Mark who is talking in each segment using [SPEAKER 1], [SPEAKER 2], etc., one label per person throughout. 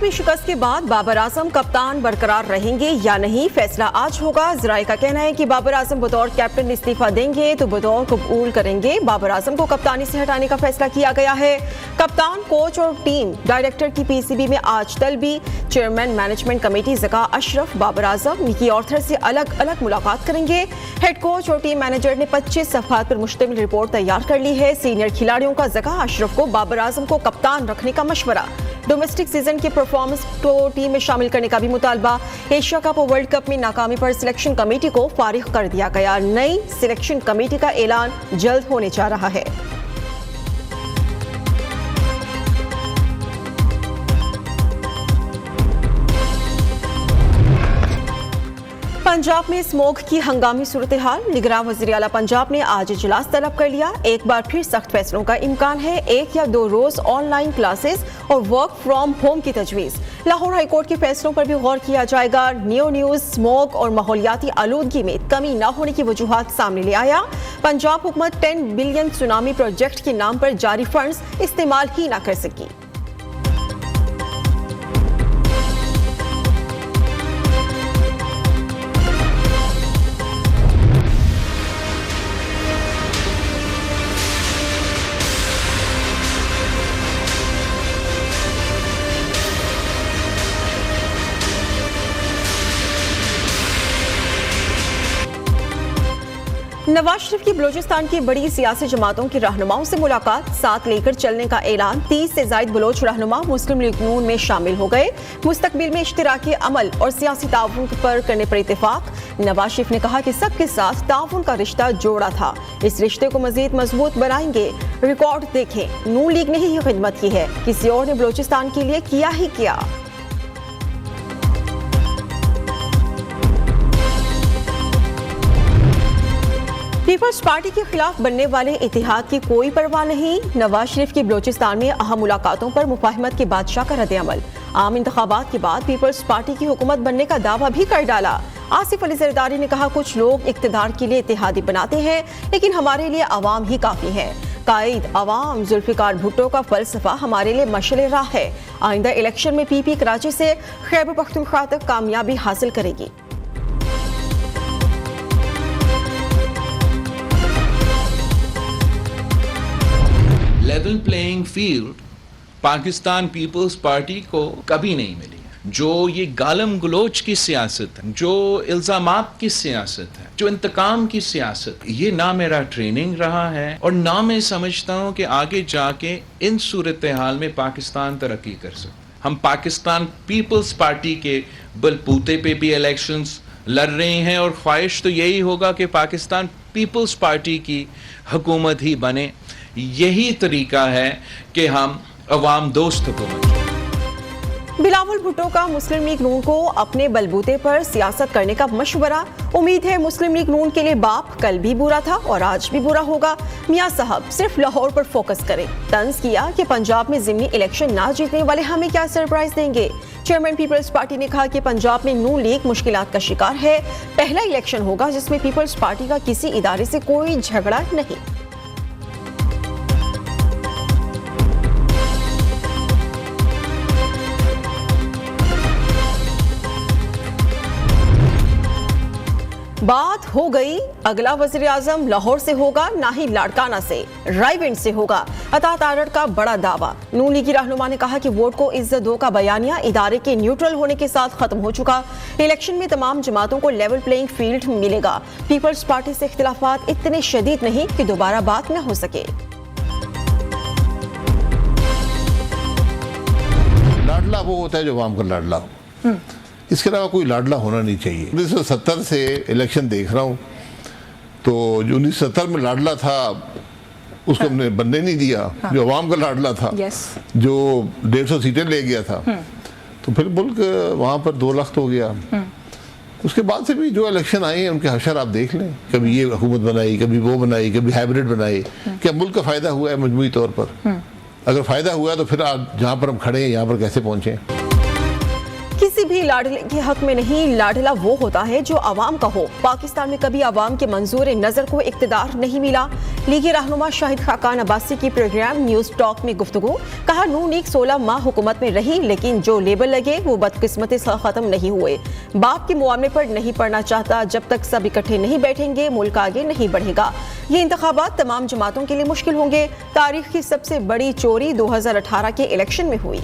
[SPEAKER 1] में शिकस्त के बाद बाबर आजम कप्तान बरकरार रहेंगे या नहीं, फैसला आज होगा। जराये का कहना है कि बाबर आजम बतौर कैप्टन इस्तीफा देंगे तो बतौर कबूल करेंगे। बाबर आजम को कप्तानी से हटाने का फैसला किया गया है। कप्तान, कोच और टीम डायरेक्टर की पीसीबी में आज तलबी। Chairman management committee Zaka Ashraf Babar Azam Mickey Arthur से अलग अलग मुलाकात करेंगे। हेड कोच और टीम मैनेजर ने 25 सफ़हात पर मुश्तमिल रिपोर्ट तैयार कर ली है। सीनियर खिलाड़ियों का ज़का अशरफ को बाबर आजम को कप्तान रखने का मशवरा। डोमेस्टिक सीजन के परफॉर्मेंस को टीम में शामिल करने का भी मुतालबा। एशिया कप और वर्ल्ड कप में नाकामी पर सिलेक्शन कमेटी को फारिग कर दिया गया। नई सिलेक्शन कमेटी का ऐलान जल्द होने जा रहा है। पंजाब में स्मोक की हंगामी सूरत हाल। निगरान वज़ीर आला पंजाब ने आज इजलास तलब कर लिया। एक बार फिर सख्त फैसलों का इम्कान है। 1 या 2 रोज ऑनलाइन क्लासेस और वर्क फ्रॉम होम की तजवीज़। लाहौर हाईकोर्ट के फैसलों पर भी गौर किया जाएगा। न्यू न्यूज़ स्मोक और माहौलियाती आलूदगी में कमी न होने की वजूहात सामने ले आया। पंजाब हुकूमत 10 बिलियन सुनामी प्रोजेक्ट के नाम पर जारी फंड्स इस्तेमाल ही न कर सकी। नवाज शरीफ की बलोचिस्तान की बड़ी सियासी जमातों की रहनुमाओं से मुलाकात, साथ लेकर चलने का ऐलान। 30 से ज्यादा बलोच रहनुमा मुस्लिम लीग नून में शामिल हो गए। मुस्तकबिल में इश्तिराकी अमल और सियासी ताउन पर करने पर इत्तेफाक। नवाज शरीफ ने कहा कि सबके साथ ताउन का रिश्ता जोड़ा था, इस रिश्ते को मजीद मजबूत बनाएंगे। रिकॉर्ड देखें, नून लीग ने ही खिदमत की है, किसी और ने बलोचिस्तान के लिए किया ही किया। पीपल्स पार्टी के खिलाफ बनने वाले इतिहाद की कोई परवाह नहीं। नवाज शरीफ की बलोचिस्तान में अहम मुलाकातों पर मुफाहिमत के बादशाह का रद्द-ए-अमल। आम इंतखाबात के बाद पीपल्स पार्टी की हुकूमत बनने का दावा भी कर डाला। आसिफ अली जरदारी ने कहा, कुछ लोग इक्तदार के लिए इत्तेहादी बनाते हैं, लेकिन हमारे लिए अवाम ही काफी है। कायद अवाम जुल्फिकार भुट्टो का फलसफा हमारे लिए मशअल राह है। आइंदा इलेक्शन में पीपी कराची से खैबर पख्तूनख्वा तक कामयाबी हासिल करेगी।
[SPEAKER 2] Level playing field Pakistan Peoples Party को कभी नहीं मिली। जो ये गालम गलोच की सियासत है, जो इल्जामात की सियासत है, जो इंतकाम की सियासत, ये ना मेरा ट्रेनिंग रहा है और ना मैं समझता हूँ कि आगे जाके इन सूरत हाल में पाकिस्तान तरक्की कर सकता। हम पाकिस्तान पीपल्स पार्टी के बलबूते पे भी इलेक्शंस लड़ रहे हैं और ख्वाहिश तो यही होगा कि पाकिस्तान पीपल्स पार्टी की हुकूमत ही बने। यही तरीका है कि हम अवाम दोस्त हुकूमत।
[SPEAKER 1] बिलावल भुट्टो का मुस्लिम लीग नून को अपने बलबूते पर सियासत करने का मशवरा। उम्मीद है मुस्लिम लीग नून के लिए बाप कल भी बुरा था और आज भी बुरा होगा। मियां साहब सिर्फ लाहौर पर फोकस करें। तंज किया कि पंजाब में ज़िमनी इलेक्शन ना जीतने वाले हमें क्या सरप्राइज देंगे। चेयरमैन पीपल्स पार्टी ने कहा कि पंजाब में नून लीग मुश्किलात का शिकार है। पहला इलेक्शन होगा जिसमें पीपल्स पार्टी का किसी इदारे से कोई झगड़ा नहीं। बात हो गई, अगला वज़ीर आज़म लाहौर से होगा, ना ही लाड़काना से, रायविंड से होगा। अता तारड़ का बड़ा दावा। नून लीगी रहनुमा ने कहा कि वोट को इज्जत दो का बयानिया इदारे के न्यूट्रल होने के साथ खत्म हो चुका। इलेक्शन में तमाम जमातों को लेवल प्लेइंग फील्ड मिलेगा। पीपल्स पार्टी से इख्तिलाफात इतने शदीद नहीं कि दोबारा बात न हो सके।
[SPEAKER 3] लाडला वो होता है जो आवाम का लाडला हो, इसके अलावा कोई लाडला होना नहीं चाहिए। 1970 से इलेक्शन देख रहा हूँ, तो जो 1970 में लाडला था उसको हमने बनने नहीं दिया। जो अवाम का लाडला था, जो 150 सीटें ले गया था, तो फिर मुल्क वहाँ पर 2 लाख हो गया। उसके बाद से भी जो इलेक्शन आए हैं उनके हशर आप देख लें, कभी ये हुकूमत बनाई, कभी वो बनाई, कभी हाइब्रिड बनाई। क्या मुल्क का फ़ायदा हुआ है मजमूई तौर पर? अगर फ़ायदा हुआ तो फिर आज जहाँ पर हम खड़े हैं यहाँ पर कैसे पहुँचे?
[SPEAKER 1] किसी भी लाडले के हक में नहीं, लाडला वो होता है जो अवाम का हो। पाकिस्तान में कभी अवाम के मंजूर नजर को इक्तदार नहीं मिला। लीगी रहनुमा शाहिद खाकान अब्बासी की प्रोग्राम न्यूज टॉक में गुफ्तगू। कहा नून लीग 16 माह हुकूमत में रही, लेकिन जो लेबल लगे वो बदकिस्मती से खत्म नहीं हुए। बाप के मुआमले पर नहीं पड़ना चाहता। जब तक सब इकट्ठे नहीं बैठेंगे मुल्क आगे नहीं बढ़ेगा। ये इंतखाबात तमाम जमातों के लिए मुश्किल होंगे। तारीख की सबसे बड़ी चोरी 2018 के इलेक्शन में हुई।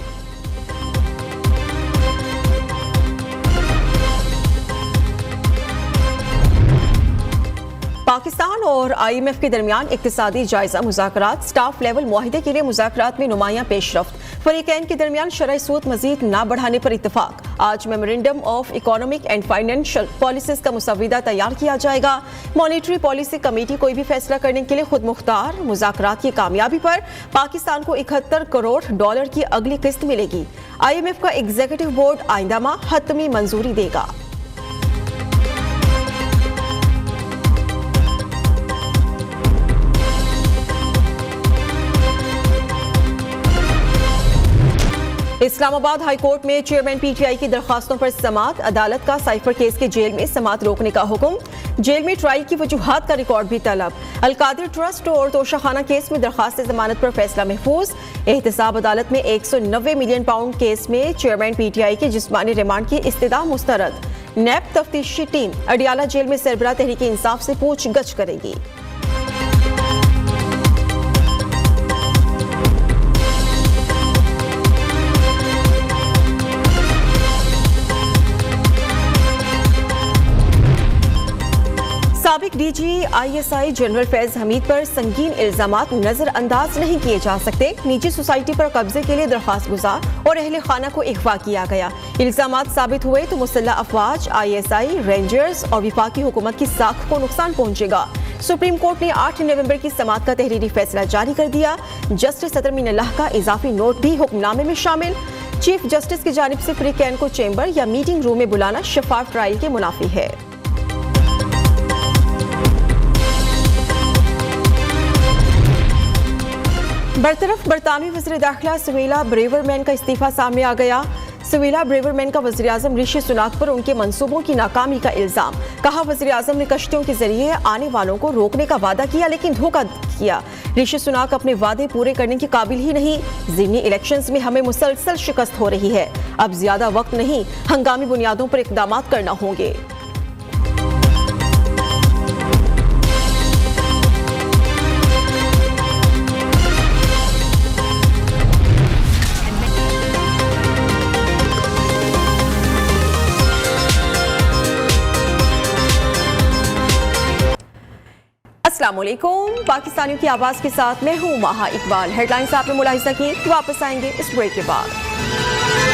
[SPEAKER 1] पाकिस्तान और IMF के दरमियान इक्तिसादी जायजा मुज़ाकरात। स्टाफ लेवल मुआहिदे के लिए मुज़ाकरात में नुमायां पेशरफ्त। फरीकैन के दरमियान शरह सूद मजीद ना बढ़ाने पर इत्तफाक। आज memorandum of economic and financial policies का मुसविदा तैयार किया जाएगा। मॉनेटरी पॉलिसी कमेटी कोई भी फैसला करने के लिए खुद मुख्तार। मुज़ाकरात की कामयाबी पर पाकिस्तान को $71 करोड़ की अगली किस्त मिलेगी। IMF का एग्जीक्यूटिव बोर्ड आइंदा माह हतमी मंजूरी देगा। इस्लामाबाद हाई कोर्ट में चेयरमैन PTI की दरखास्तों पर समात। अदालत का साइफर केस के जेल में समात रोकने का हुक्म। जेल में ट्रायल की वजूहात का रिकॉर्ड भी तलब। अलकादिर ट्रस्ट और तोशाखाना केस में दरखास्त जमानत पर फैसला महफूज। एहतसाब अदालत में 190 मिलियन पाउंड केस में चेयरमैन PTI की जिस्मानी रिमांड की इस्तदा मुस्तरद। नैब तफ्तीशी टीम अडियाला जेल में सरबराह तहरीक इंसाफ से पूछगछ करेगी। साबिक DG ISI general Faiz Hamid पर संगीन इल्जामात नजरअंदाज नहीं किए जा सकते। निजी सोसाइटी पर कब्जे के लिए दरखास्त गुजार और अहले खाना को अगवा किया गया। इल्जामात साबित हुए तो मुसल्लह अफवाज, ISI, रेंजर्स और विफाकी हुकूमत की साख को नुकसान पहुंचेगा। सुप्रीम कोर्ट ने 8 नवंबर की समात का तहरीरी फैसला जारी कर दिया। जस्टिस सदर मीनल्लाह का इजाफी नोट भी हुक्मनामे में शामिल। चीफ जस्टिस की जानिब से फरीकैन को चैम्बर या मीटिंग रूम में बुलाना शफाफ ट्रायल के मुनाफी है। बरतरफ बरतानवी वज़ीर दाखिला सुवेला ब्रेवरमैन का इस्तीफा सामने आ गया। सुवेला ब्रेवरमैन का वज़ीर आज़म ऋषि सुनाक पर उनके मंसूबों की नाकामी का इल्जाम। कहा वज़ीर आज़म ने कश्तियों के जरिए आने वालों को रोकने का वादा किया, लेकिन धोखा किया। ऋषि सुनाक अपने वादे पूरे करने के काबिल ही नहीं। ज़िमनी इलेक्शंस में हमें मुसलसल शिकस्त हो रही है। अब ज्यादा वक्त नहीं, हंगामी बुनियादों पर इक़दाम करना होंगे। अस्सलाम वालेकुम। पाकिस्तानियों की आवाज के साथ मैं हूँ माहा इकबाल। हेडलाइंस आपने मुलाहिजा की, वापस आएंगे इस ब्रेक के बाद।